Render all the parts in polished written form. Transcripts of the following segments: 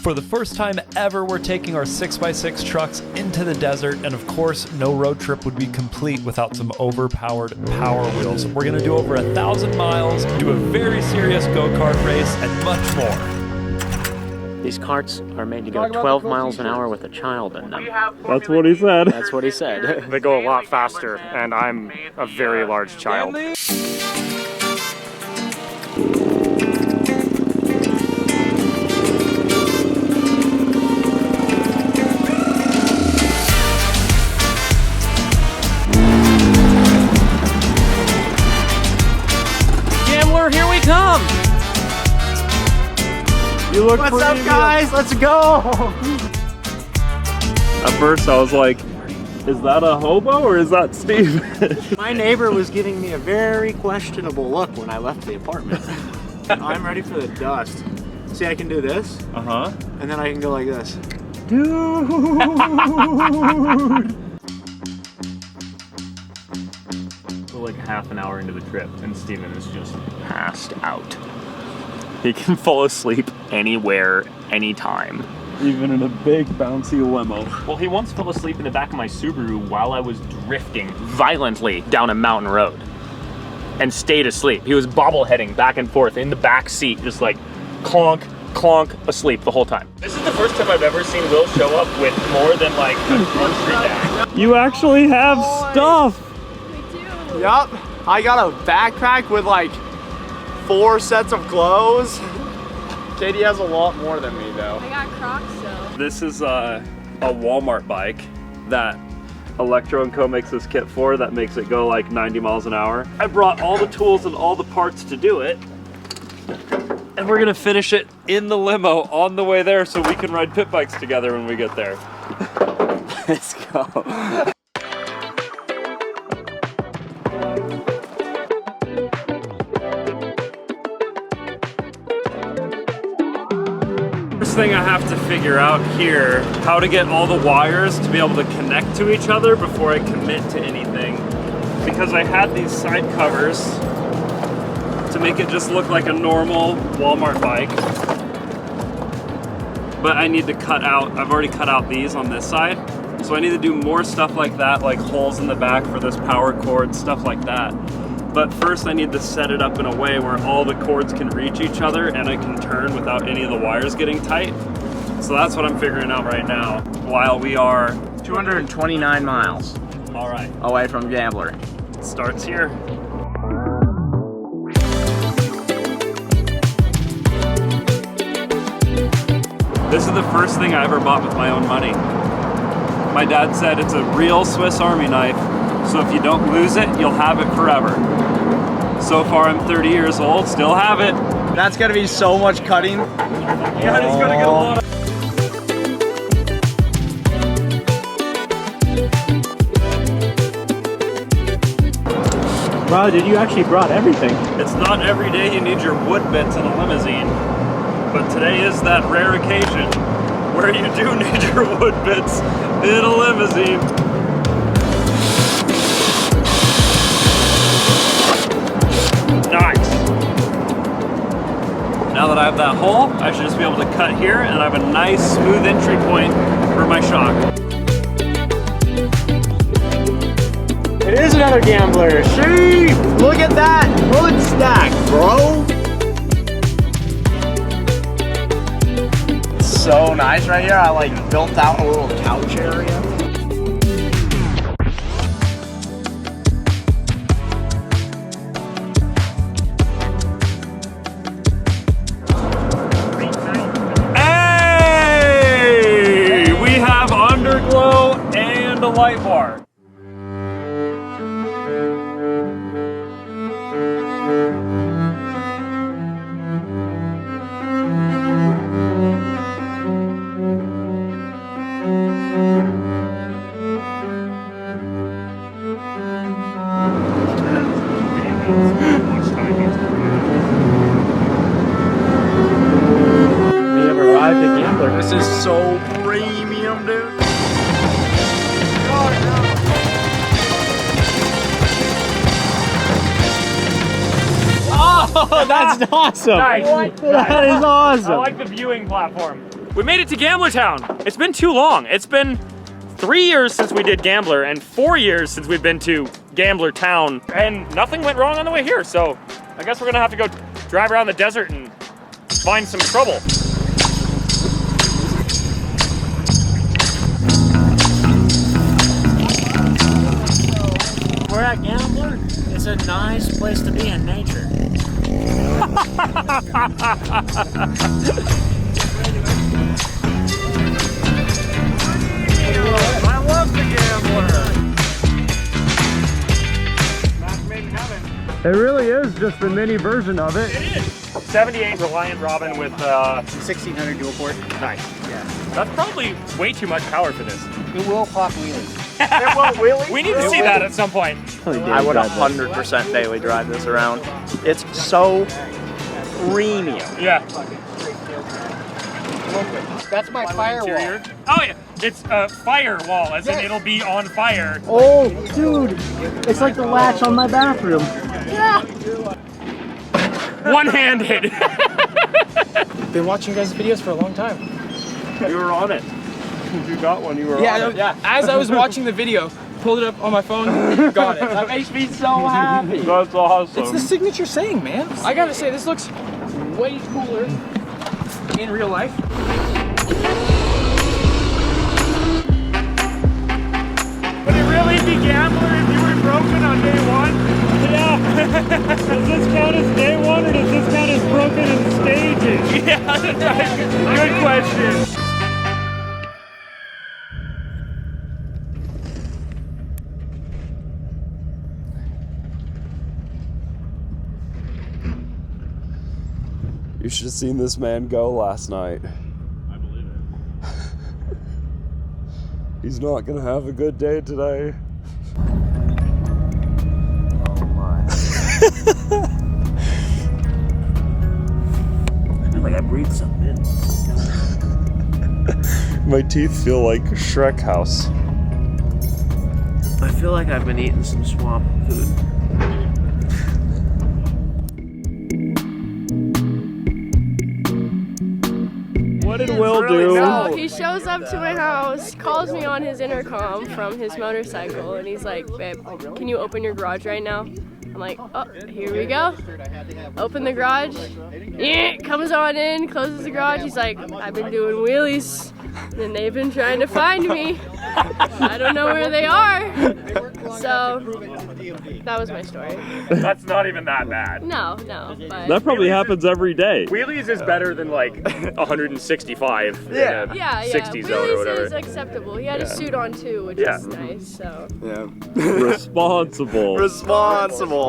For the first time ever, we're taking our 6x6 trucks into the desert, and of course, no road trip would be complete without some overpowered Power Wheels. We're gonna do over 1,000 miles, do a very serious go-kart race, and much more. These carts are made to go 12 miles an hour with a child in them. That's what he said. That's what he said. They go a lot faster, and I'm a very large child. Here we come! You look What's up, guys? Let's go! At first I was like, is that a hobo or is that Steve? My neighbor was giving me a very questionable look when I left the apartment. I'm ready for the dust. See, I can do this. Uh-huh. And then I can go like this. Dude! We're like half an hour into the trip and Steven is just passed out. He can fall asleep anywhere, anytime. Even in a big bouncy limo. Well, he once fell asleep in the back of my Subaru while I was drifting violently down a mountain road and stayed asleep. He was bobbleheading back and forth in the back seat, just like clonk, clonk, asleep the whole time. This is the first time I've ever seen Will show up with more than like a grocery bag. You actually have stuff! Yup, I got a backpack with like 4 sets of clothes. Katie has a lot more than me though. I got Crocs though. This is a Walmart bike that Electro & Co makes this kit for that makes it go like 90 miles an hour. I brought all the tools and all the parts to do it. And we're gonna finish it in the limo on the way there so we can ride pit bikes together when we get there. Let's go. First thing I have to figure out here, how to get all the wires to be able to connect to each other before I commit to anything. Because I had these side covers to make it just look like a normal Walmart bike. But I need to cut out, I've already cut out these on this side. So I need to do more stuff like that, like holes in the back for this power cord, stuff like that. But first I need to set it up in a way where all the cords can reach each other and I can turn without any of the wires getting tight. So that's what I'm figuring out right now while we are 229 miles all right. away from Gambler. It starts here. This is the first thing I ever bought with my own money. My dad said it's a real Swiss Army knife, so if you don't lose it, you'll have it forever. So far I'm 30 years old, still have it. That's gonna be so much cutting. Yeah, it's gonna get a lot of... Wow, dude, you actually brought everything. It's not every day you need your wood bits in a limousine, but today is that rare occasion where you do need your wood bits in a limousine. Nice. Now that I have that hole, I should just be able to cut here and I have a nice smooth entry point for my shock. It is another Gambler. Sheep! Look at that wood stack, bro. It's so nice right here. I like built out a little couch area. Hey! We have underglow and a light bar. We have arrived at Gambler. This is so premium, dude. Oh, that's awesome. Nice. That is awesome. I like the viewing platform. We made it to Gambler Town. It's been too long. It's been 3 years since we did Gambler and 4 years since we've been to Gambler Town, and nothing went wrong on the way here, so I guess we're gonna have to go drive around the desert and find some trouble. We're at Gambler. It's a nice place to be in nature. I love the Gambler. Match made in heaven. It really is just the mini version of it. It is. 78 Reliant Robin with 1600 dual port. nice. Yeah. That's probably way too much power for this. It will pop wheelies. It won't really. We need to see that at some point. I would 100% daily drive this around. It's so premium. Yeah. That's my firewall. Oh yeah, it's a firewall, as in it'll be on fire. Oh, dude. It's like the latch on my bathroom. One-handed. Been watching you guys' videos for a long time. You were on it. You got one, you were Yeah, on it. yeah. As I was watching the video, pulled it up on my phone, got it. That makes me so happy. That's awesome. It's the signature saying, man. I gotta say, this looks way cooler in real life. Would it really be Gambler if you were broken on day one? Yeah. Does this count as day one, or does this count as broken in stages? Yeah, that's right. Good question. You should have seen this man go last night. I believe it. He's not gonna have a good day today. Oh my. I feel like I breathed something in. My teeth feel like Shrek House. I feel like I've been eating some swamp food. What did Will do? So he shows up to my house, calls me on his intercom from his motorcycle, and he's like, babe, can you open your garage right now? I'm like, oh, here we go. Open the garage. Yeah, comes on in, closes the garage. He's like, I've been doing wheelies, and they've been trying to find me. I don't know where they are. So that was my story. That's not even that bad. No, but That probably happens every day. Wheelies is better than like 165 in a yeah. 60 zone or Wheelies whatever. is acceptable. He had a suit on too, which is nice. So. Yeah. Responsible. Responsible.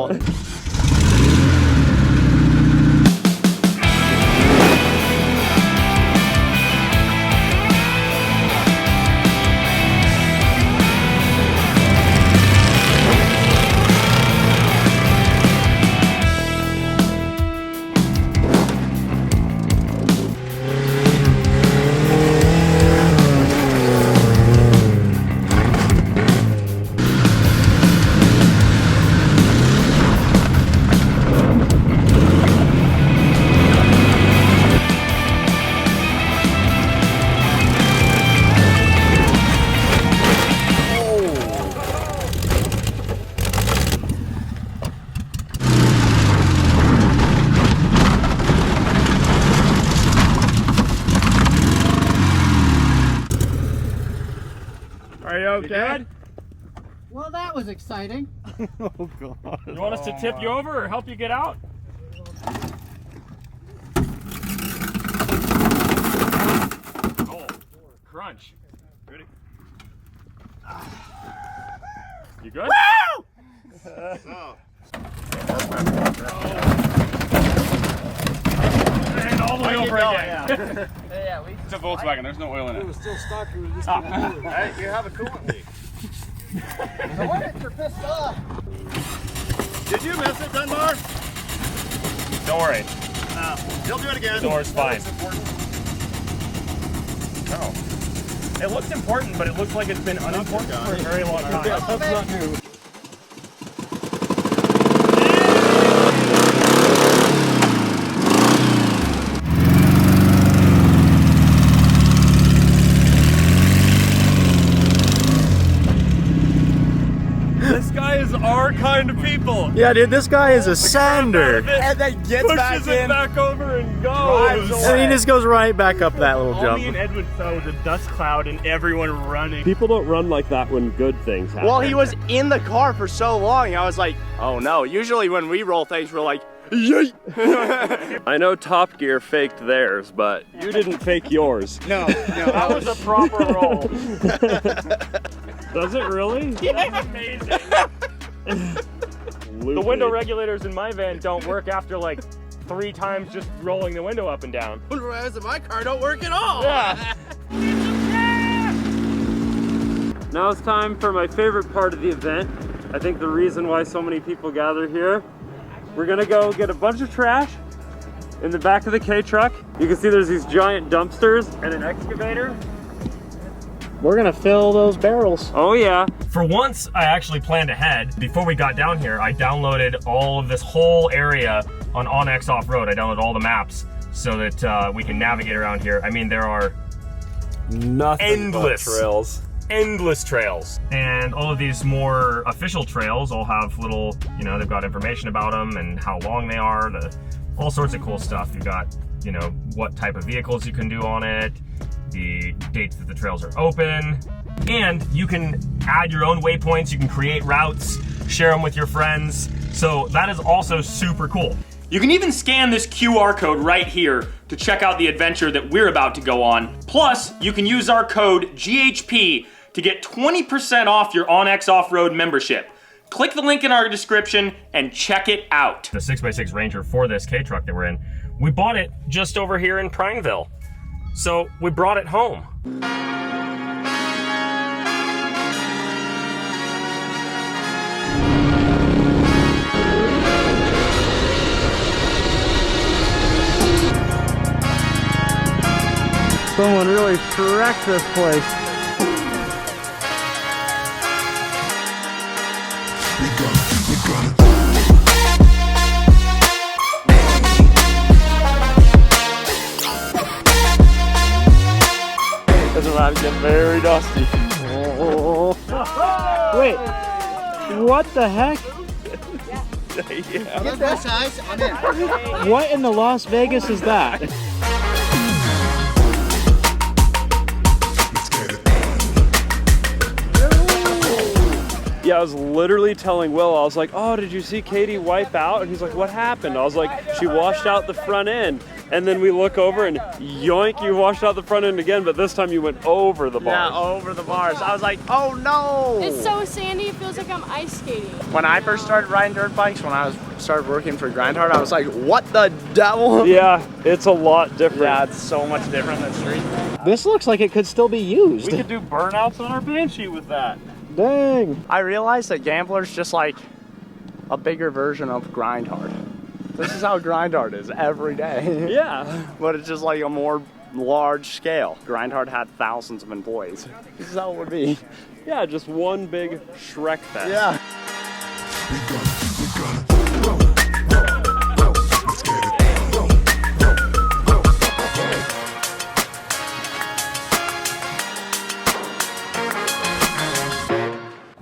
Are you okay? Well, that was exciting. Oh God. You want us to tip you over or help you get out? Oh, crunch. Ready? You good? Woo! And all the way over again. It's a Volkswagen, there's no oil in it. It was still stuck. We were just Hey, you have a coolant leak. The hornets are pissed off. Did you miss it, Dunbar? Don't worry. He'll do it again. Door's fine. No. It looks important, but it looks like it's been unimportant for a very long time. That's not new. our kind of people. Yeah, dude, this guy is a sander. And then gets back Pushes it in. back over and goes. And he just goes right back up that little All me and jump. Edwin saw was a dust cloud and everyone running. People don't run like that when good things happen. Well, he was in the car for so long, I was like, oh no. Usually when we roll things, we're like, yay! I know Top Gear faked theirs, but you didn't fake yours. No, That was a proper roll. Does it really? That's amazing. The window regulators in my van don't work after like 3 times just rolling the window up and down. Whereas in my car don't work at all. Yeah. Now it's time for my favorite part of the event. I think the reason why so many people gather here. We're gonna go get a bunch of trash in the back of the K truck. You can see there's these giant dumpsters and an excavator. We're gonna fill those barrels. Oh yeah. For once, I actually planned ahead. Before we got down here, I downloaded all of this whole area on OnX Off-Road. I downloaded all the maps so that we can navigate around here. I mean, there are Nothing Endless. but trails. endless trails. And all of these more official trails all have little, you know, they've got information about them and how long they are, all sorts of cool stuff. You've got, you know, what type of vehicles you can do on it, the dates that the trails are open, and you can add your own waypoints, you can create routes, share them with your friends. So that is also super cool. You can even scan this QR code right here to check out the adventure that we're about to go on. Plus, you can use our code GHP to get 20% off your OnX Off-Road membership. Click the link in our description and check it out. The 6x6 Ranger for this K-Truck that we're in, we bought it just over here in Prineville. So we brought it home. Someone really wrecked this place. This is about to get very dusty. Wait, what the heck? Get that size on it. What in the Las Vegas is that? Yeah, I was literally telling Will, I was like, oh, did you see Katie wipe out? And he's like, what happened? I was like, she washed out the front end. And then we look over and yoink, you washed out the front end again, but this time you went over the bars. Yeah, over the bars. I was like, oh no! It's so sandy, it feels like I'm ice skating. When I first started riding dirt bikes, when I started working for Grindhard, I was like, what the devil? Yeah, it's a lot different. Yeah, it's so much different than street. This looks like it could still be used. We could do burnouts on our Banshee with that. Dang. I realized that Gambler's just like a bigger version of Grindhard. This is how Grindhard is every day. Yeah. But it's just like a more large scale. Grindhard had thousands of employees. This is how it would be. Yeah, just one big Shrek fest. Yeah.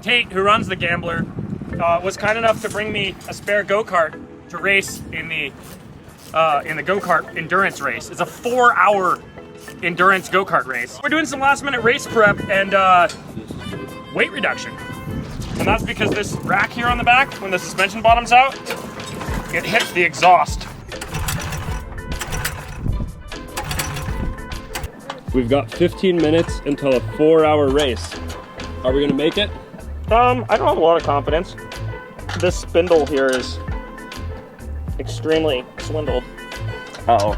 Tate, who runs the Gambler, was kind enough to bring me a spare go-kart to race in the go-kart endurance race. It's a 4-hour endurance go-kart race. We're doing some last-minute race prep and weight reduction. And that's because this rack here on the back, when the suspension bottoms out, it hits the exhaust. We've got 15 minutes until a 4-hour race. Are we gonna make it? I don't have a lot of confidence. This spindle here is extremely swindled. Uh-oh.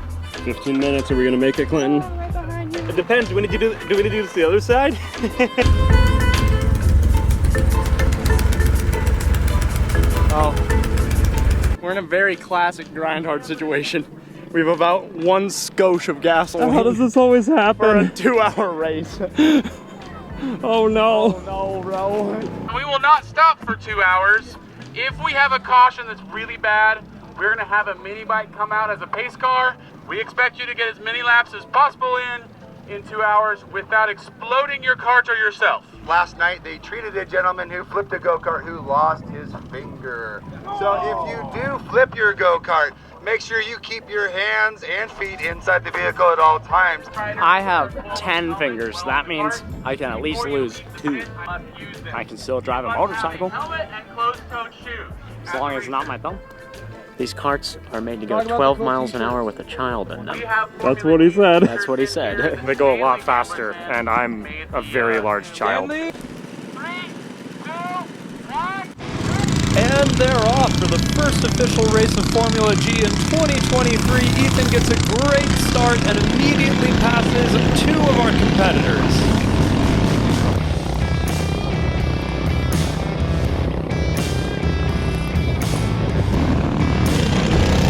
15 minutes, are we gonna make it, Clinton? Right behind you. It depends, do we need to do this the other side? Oh. We're in a very classic Grindhard situation. We have about 1 skosh of gasoline How does this always for a happen? 2-hour race. Oh no. Oh no, bro. We will not stop for 2 hours. If we have a caution that's really bad, we're gonna have a mini bike come out as a pace car. We expect you to get as many laps as possible in. in 2 hours without exploding your cart or yourself. Last night they treated a gentleman who flipped a go-kart who lost his finger. So if you do flip your go-kart, make sure you keep your hands and feet inside the vehicle at all times. I have 10 fingers. That means I can at least lose 2. I can still drive a motorcycle Helmet and closed-toed shoes. as long as it's not my thumb. These carts are made to go 12 miles an hour with a child in them. That's what he said. That's what he said. They go a lot faster, and I'm a very large child. And they're off for the first official race of Formula G in 2023. Ethan gets a great start and immediately passes 2 of our competitors.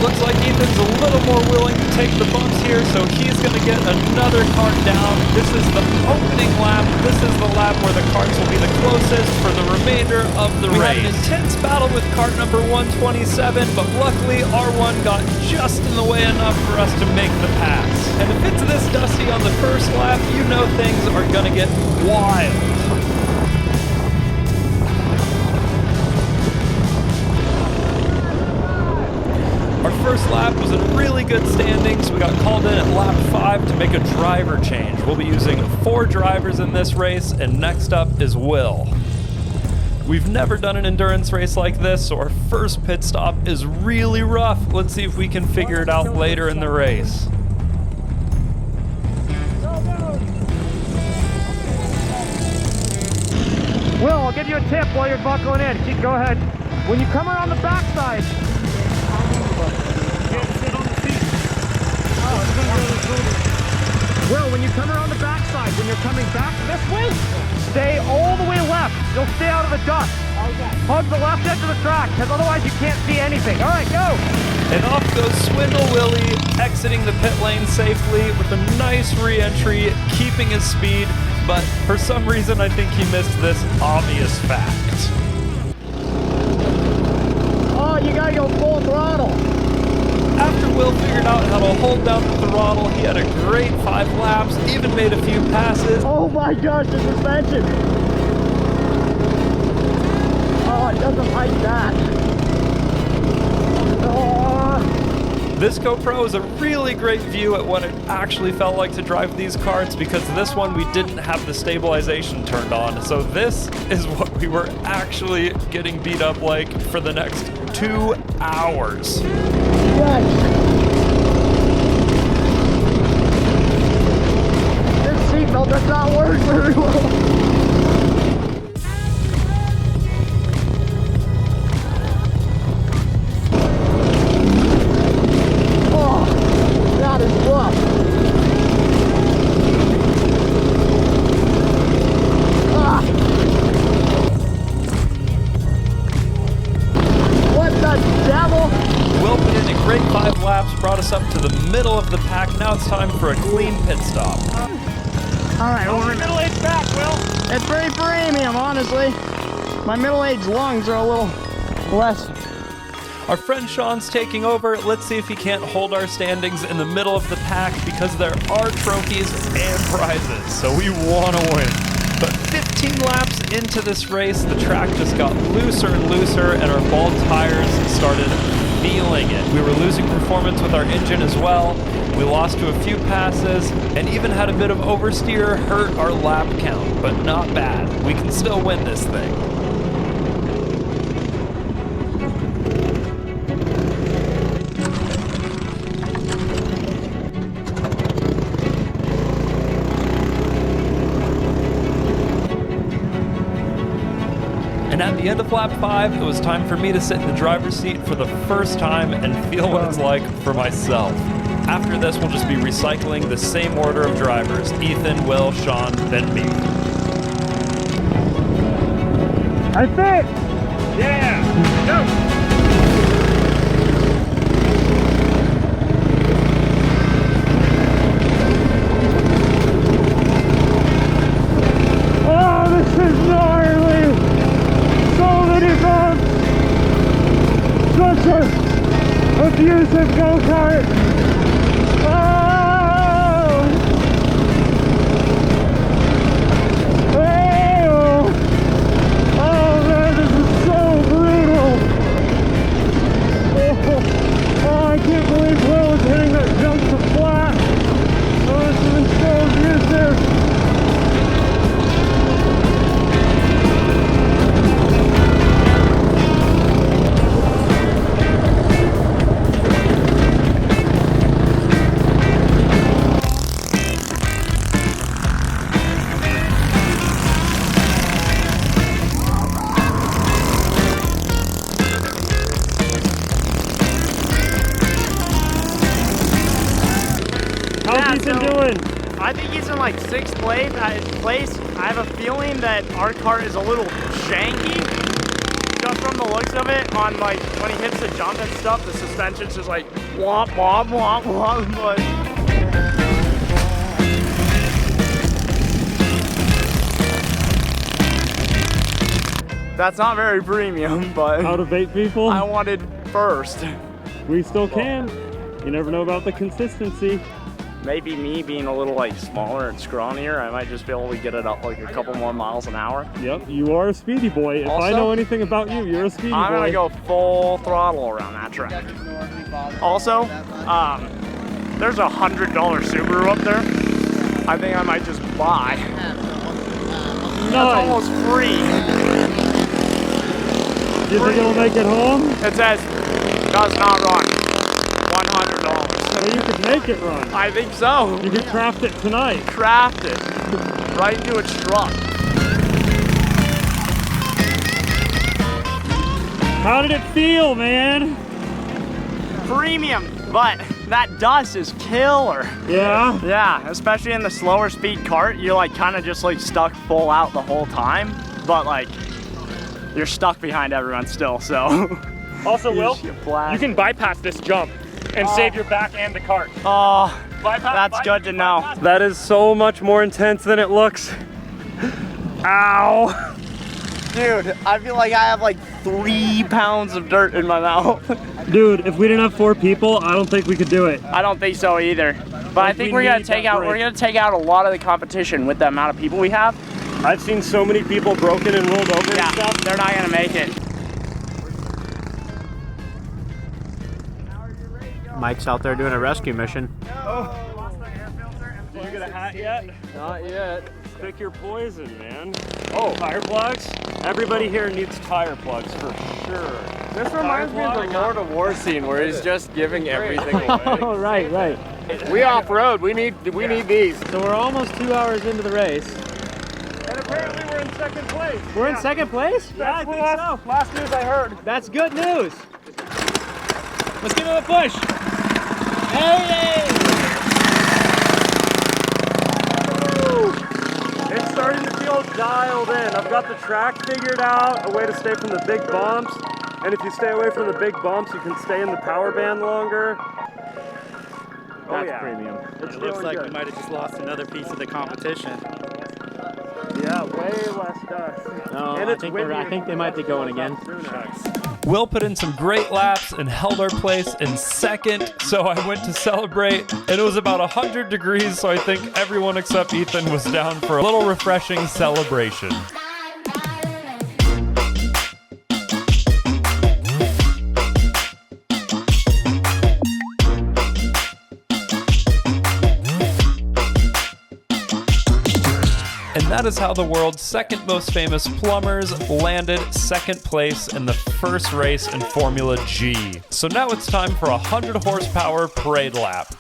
Looks like Ethan's a little more willing to take the bumps here, so he's going to get another cart down. This is the opening lap. This is the lap where the carts will be the closest for the remainder of the race. We had an intense battle with cart number 127, but luckily R1 got just in the way enough for us to make the pass. And if it's this dusty on the first lap, you know things are going to get wild. Our first lap was in really good standings. We got called in at lap 5 to make a driver change. We'll be using 4 drivers in this race, and next up is Will. We've never done an endurance race like this, so our first pit stop is really rough. Let's see if we can figure it out later in the race. Will, I'll give you a tip while you're buckling in. Go ahead. When you come around the backside, Will, when you come around the backside, when you're coming back this way, stay all the way left. You'll stay out of the dust. Hug the left edge of the track, because otherwise you can't see anything. All right, go. And off goes Swindle Willie, exiting the pit lane safely with a nice re-entry, keeping his speed, but for some reason I think he missed this obvious fact. Oh, you gotta go full throttle. After Will figured out how to hold down the throttle, he had a great 5 laps, even made a few passes. Oh my gosh, the suspension. Oh, it doesn't like that. Oh. This GoPro is a really great view at what it actually felt like to drive these karts, because this one we didn't have the stabilization turned on. So this is what we were actually getting beat up like for the next 2 hours. This seatbelt does not work very well. Oh, that is rough. Ah. What the devil? Will put in a great 5 laps, brought us up to the middle of the pack. Now it's time for a clean pit stop. All right, over middle-aged back, Will. It's very premium, honestly. My middle-aged lungs are a little less. Our friend Sean's taking over. Let's see if he can't hold our standings in the middle of the pack, because there are trophies and prizes, so we want to win. But 15 laps into this race, the track just got looser and looser, and our bald tires started feeling it. We were losing performance with our engine as well. We lost to a few passes, and even had a bit of oversteer hurt our lap count, but not bad. We can still win this thing. And at the end of lap 5, it was time for me to sit in the driver's seat for the first time and feel what it's like for myself. After this, we'll just be recycling the same order of drivers: Ethan, Will, Sean, then me. I think. Yeah. Go. Abusive go-kart! Oh! I think he's in like 6th place. I have a feeling that our kart is a little janky. Just from the looks of it, on like when he hits the jump and stuff, the suspension's just like womp womp womp womp. But that's not very premium, but How to bait people? I wanted first. We still can. You never know about the consistency. Maybe me being a little like smaller and scrawnier, I might just be able to get it up like a couple more miles an hour. Yep, you are a speedy boy. If I know anything about you, you're a speedy boy. I'm gonna go full throttle around that track. Also, there's a $100 Subaru up there. I think I might just buy. That's almost free. Do you think it'll make it home? It says, does not run. $100. Well, you could make it run. I think so. You could craft it tonight. Craft it. Right into a truck. How did it feel, man? Premium, but that dust is killer. Yeah? Yeah, especially in the slower speed kart, you're like kind of just like stuck full out the whole time, but like you're stuck behind everyone still, so. Also, Will, you can bypass this jump and save your back and the cart. Oh, that's good to know. That is so much more intense than it looks. Ow. Dude, I feel like I have like 3 pounds of dirt in my mouth. Dude, if we didn't have 4 people, I don't think we could do it. I don't think so either. But I think we're gonna take out a lot of the competition with the amount of people we have. I've seen so many people broken and rolled over and stuff. They're not gonna make it. Mike's out there doing a rescue mission. Did you get a hat yet? Not yet. Pick your poison, man. Oh, tire plugs? Everybody here needs tire plugs for sure. This reminds me of the Lord of War scene where he's just giving everything away. Oh, right, right. We off-road, we need these. So we're almost 2 hours into the race. And apparently we're in 2nd place. We're in 2nd place? Yeah, I think so. Last news I heard. That's good news. Let's give him a push. Hey! It's starting to feel dialed in. I've got the track figured out, a way to stay from the big bumps. And if you stay away from the big bumps, you can stay in the power band longer. That's premium. It looks like we might have just lost another piece of the competition. Yeah, way less dust. No, and I think they might be going again. Will put in some great laps and held our place in 2nd, so I went to celebrate, and it was about 100 degrees, so I think everyone except Ethan was down for a little refreshing celebration. And that is how the world's 2nd most famous plumbers landed 2nd place in the first race in Formula G. So now it's time for a 100 horsepower parade lap.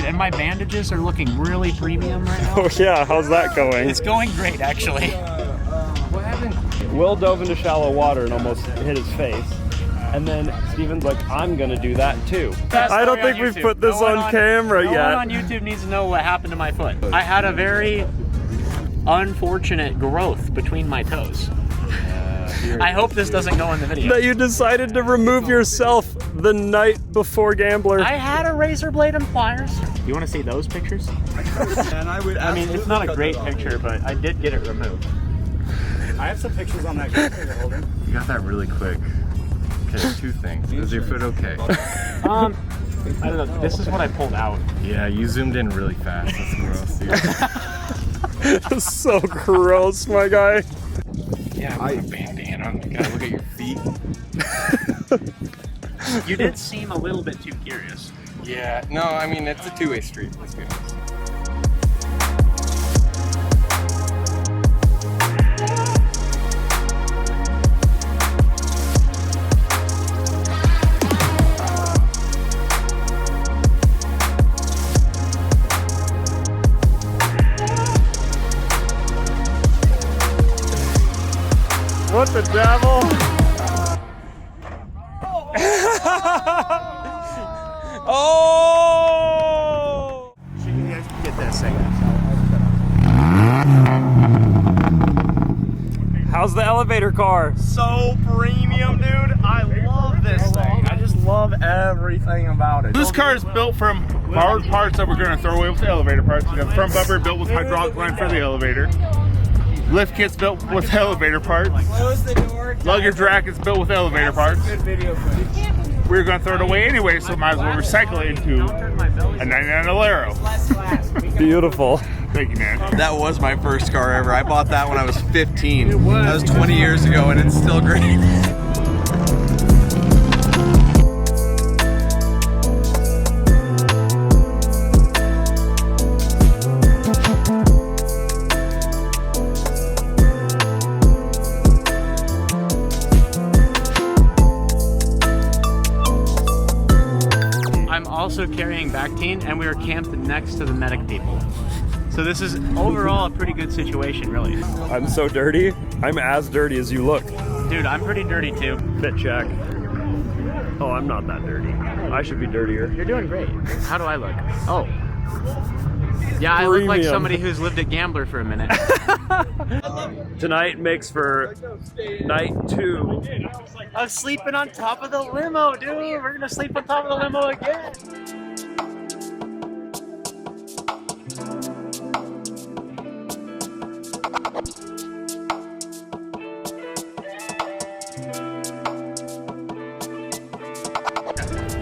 And my bandages are looking really premium right now. Oh yeah, how's that going? It's going great, actually. What happened? Will dove into shallow water and almost hit his face. And then Steven's like, I'm gonna do that too. I don't think we've put this on camera yet. No one on YouTube needs to know what happened to my foot. I had a very unfortunate growth between my toes. I hope this doesn't go in the video. That you decided to remove yourself the night before Gambler. I had a razor blade and pliers. You want to see those pictures? I mean, it's not a great picture, but I did get it removed. I have some pictures on that camera holder. You got that really quick. Okay, two things. Is your foot okay? I don't know. This is what I pulled out. Yeah, you zoomed in really fast. That's gross, dude. That's so gross, my guy. Yeah, I put a bandana on. Gotta look at your feet. You did seem a little bit too curious. Yeah, no, I mean, it's a two-way street. Let's be honest. What the devil? Oh! You guys can get this thing. How's the elevator car? So premium, dude. I love this thing. I just love everything about it. This car is built from borrowed parts that we're going to throw away with the elevator parts. We got the front bumper built with hydraulic line for the elevator. Lift kit's built with elevator parts. Luggage rack is built with elevator parts. We're going to throw it away anyway, so might as well recycle it into a 99 Alero. Beautiful. Thank you, man. That was my first car ever. I bought that when I was 15. That was 20 years ago, and it's still great. I'm also carrying Bactine, and we are camped next to the medic people. So this is overall a pretty good situation, really. I'm so dirty. I'm as dirty as you look. Dude, I'm pretty dirty too. Fit check. Oh, I'm not that dirty. I should be dirtier. You're doing great. How do I look? Oh. Yeah, I look like somebody who's lived at Gambler for a minute. Tonight makes for night 2. I'm sleeping on top of the limo, dude. We're gonna sleep on top of the limo again.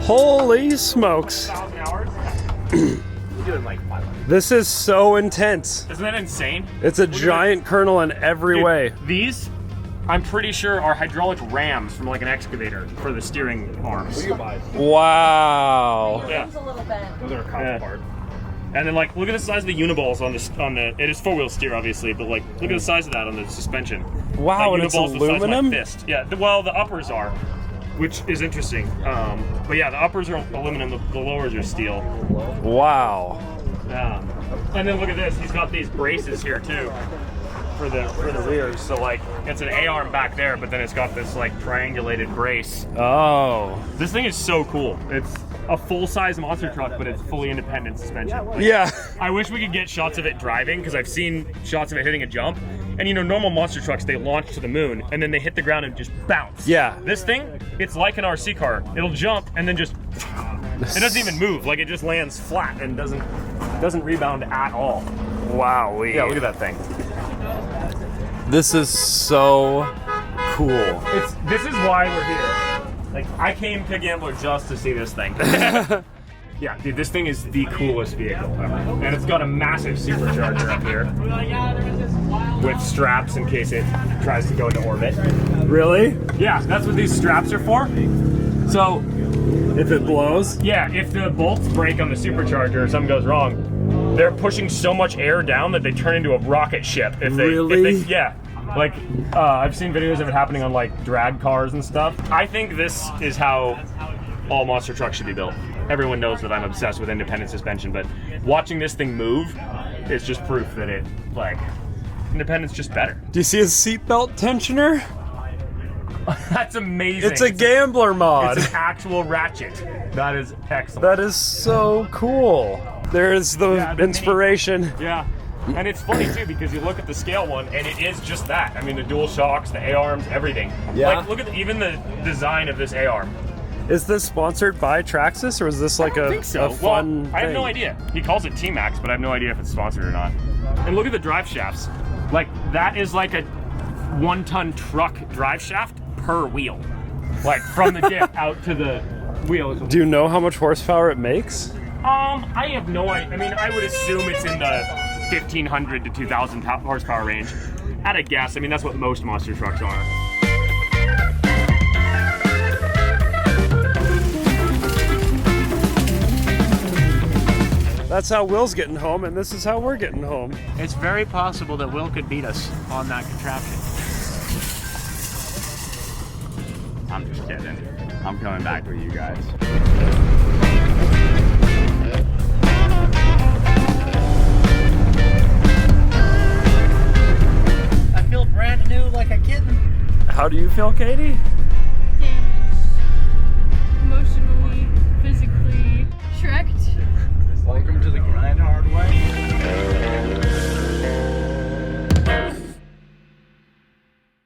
Holy smokes. You're doing like 500. This is so intense. Isn't that insane? It's a giant kernel in every Dude, way. These, I'm pretty sure, are hydraulic rams from like an excavator for the steering arms. Wow. Yeah. It's a little bent. Those are a copper part. And then like, look at the size of the uniballs on the. It is 4-wheel steer, obviously, but like, look at the size of that on the suspension. Wow, like, and it's uniballs the size of my aluminum? fist. Yeah. Well, the uppers are, which is interesting. But yeah, the uppers are aluminum. The lowers are steel. Wow. And then look at this. He's got these braces here too for the rears. So like, it's an A-arm back there, but then it's got this like triangulated brace. Oh. This thing is so cool. It's a full-size monster truck, but it's fully independent suspension. Yeah. I wish we could get shots of it driving, because I've seen shots of it hitting a jump. And you know, normal monster trucks, they launch to the moon, and then they hit the ground and just bounce. Yeah. This thing, it's like an RC car. It'll jump and then just, it doesn't even move. Like, it just lands flat and doesn't rebound at all. Wow. Yeah, look at that thing. This is so cool. This is why we're here. Like, I came to Gambler just to see this thing. Yeah, dude, this thing is the coolest vehicle ever. And it's got a massive supercharger up here with straps in case it tries to go into orbit. Really? Yeah, that's what these straps are for. So, if it blows? Yeah, if the bolts break on the supercharger or something goes wrong, they're pushing so much air down that they turn into a rocket ship. Really? Yeah. Like, I've seen videos of it happening on like drag cars and stuff. I think this is how all monster trucks should be built. Everyone knows that I'm obsessed with independent suspension, but watching this thing move is just proof that it, like, independent's just better. Do you see a seatbelt tensioner? That's amazing. It's a Gambler mod. It's an actual ratchet. That is excellent. That is so cool. There's the inspiration. Yeah. And it's funny too because you look at the scale one and it is just that. I mean, the dual shocks, the A-arms, everything. Yeah. Like, look at even the design of this A-arm. Is this sponsored by Traxxas or is this like I think so. a fun I have thing? no idea. He calls it T-Max, but I have no idea if it's sponsored or not. And look at the drive shafts. Like, that is like a 1-ton truck drive shaft per wheel. Like, from the dip out to the wheel. Do you know how much horsepower it makes? I have no idea. I mean, I would assume it's in the 1,500 to 2,000 horsepower range. At a guess, I mean, that's what most monster trucks are. That's how Will's getting home, and this is how we're getting home. It's very possible that Will could beat us on that contraption. I'm just kidding. I'm coming back with you guys. I feel brand new like a kitten. How do you feel, Katie?